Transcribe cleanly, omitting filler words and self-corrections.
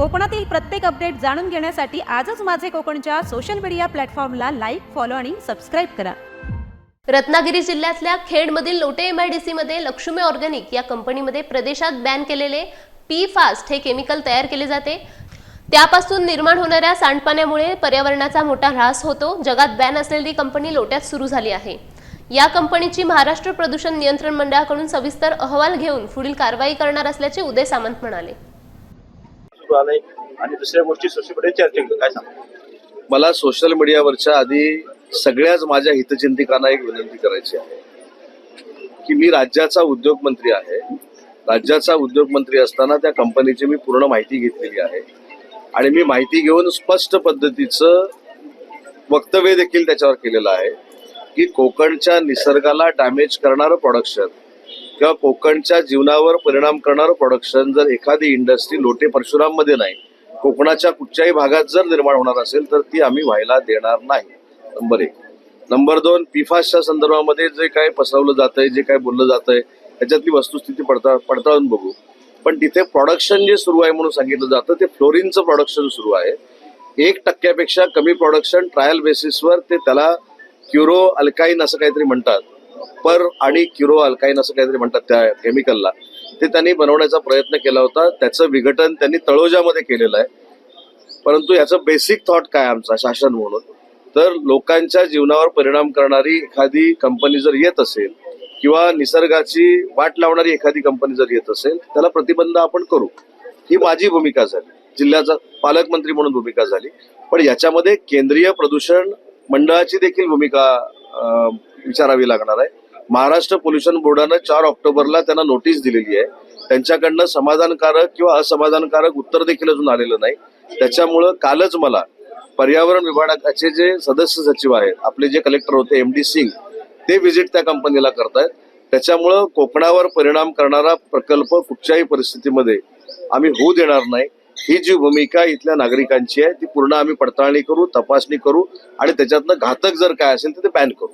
कोकणातील प्रत्येक अपडेट जाणून घेण्यासाठी आजच माझे कोकणच्या सोशल मीडिया प्लॅटफॉर्मला लाईक, फॉलो आणि सबस्क्राईब करा। रत्नागिरी जिल्ह्यातल्या खेडमधील लोटे MIDC मध्ये लक्ष्मी ऑर्गॅनिक या कंपनीमध्ये प्रदेशात बॅन केलेले PFAS हे केमिकल तयार केले जाते। त्यापासून निर्माण होणाऱ्या सांडपाण्यामुळे पर्यावरणाचा मोठा ऱ्हास होतो। जगात बॅन असलेली कंपनी लोट्यात सुरू झाली आहे। या कंपनीची महाराष्ट्र प्रदूषण नियंत्रण मंडळाकडून सविस्तर अहवाल घेऊन पुढील कारवाई करणार असल्याचे उदय सामंत म्हणाले। आणि दुसऱ्या गोष्टी सोशल मीडिया चर्चा काय सांग मला सोशल मीडियावरच्या आधी सगळ्याच माझ्या हितचिंतकांना एक विनंती करायची आहे की मी राज्याचा उद्योग मंत्री आहे। राज्याचा उद्योग मंत्री असताना त्या कंपनीची मी पूर्ण माहिती घेतलेली आहे आणि मी माहिती घेऊन स्पष्ट पद्धतीचं वक्तव्य देखील त्याच्यावर केलेलं आहे की कोकणच्या निसर्गाला डॅमेज करणारं प्रोडक्शन किंवा कोकणच्या जीवनावर परिणाम करणारं प्रोडक्शन जर एखादी इंडस्ट्री लोटे परशुराम मध्ये नाही, कोकणाच्या कुठच्याही भागात जर निर्माण होणार असेल तर ती आम्ही व्हायला देणार नाही। नंबर 1। नंबर 2, PFASच्या संदर्भामध्ये जे काय पसरवलं जातंय, जे काय बोललं जातंय त्याच्यातली वस्तुस्थिती पडताळून बघू। पण तिथे प्रोडक्शन जे सुरू आहे म्हणून सांगितलं जातं ते फ्लोरिनचं प्रोडक्शन सुरू आहे। 1% कमी प्रोडक्शन ट्रायल बेसिसवर ते त्याला क्युरो अल्काईन असं काहीतरी म्हणतात, आणि क्युरो अल्काईन असं काहीतरी म्हणतात त्या केमिकलला, ते त्यांनी बनवण्याचा प्रयत्न केला होता। त्याचं विघटन त्यांनी तळोजामध्ये केलेलं आहे। परंतु याचं बेसिक थॉट काय आमचा शासन म्हणून, तर लोकांच्या जीवनावर परिणाम करणारी एखादी कंपनी जर येत असेल किंवा निसर्गाची वाट लावणारी एखादी कंपनी जर येत असेल त्याला प्रतिबंध आपण करू, ही माझी भूमिका झाली, जिल्ह्याचा पालकमंत्री म्हणून भूमिका झाली। पण याच्यामध्ये केंद्रीय प्रदूषण मंडळाची देखील भूमिका विचारावी लागणार आहे। महाराष्ट्र पोल्युशन बोर्डानं 4 ऑक्टोबरला त्यांना नोटीस दिलेली आहे। त्यांच्याकडनं समाधानकारक किंवा असमाधानकारक उत्तर देखील अजून आलेलं नाही। त्याच्यामुळं कालच मला पर्यावरण विभागाचे जे सदस्य सचिव आहेत, आपले जे कलेक्टर होते MD सिंग, ते व्हिजिट त्या कंपनीला करतायत। त्याच्यामुळं कोकणावर परिणाम करणारा प्रकल्प कुठच्याही परिस्थितीमध्ये आम्ही होऊ देणार नाही। ही जी भूमिका इथल्या नागरिकांची आहे ती पूर्ण आम्ही पडताळणी करू, तपासणी करू आणि त्याच्यातनं घातक जर काय असेल तर ते बॅन करू।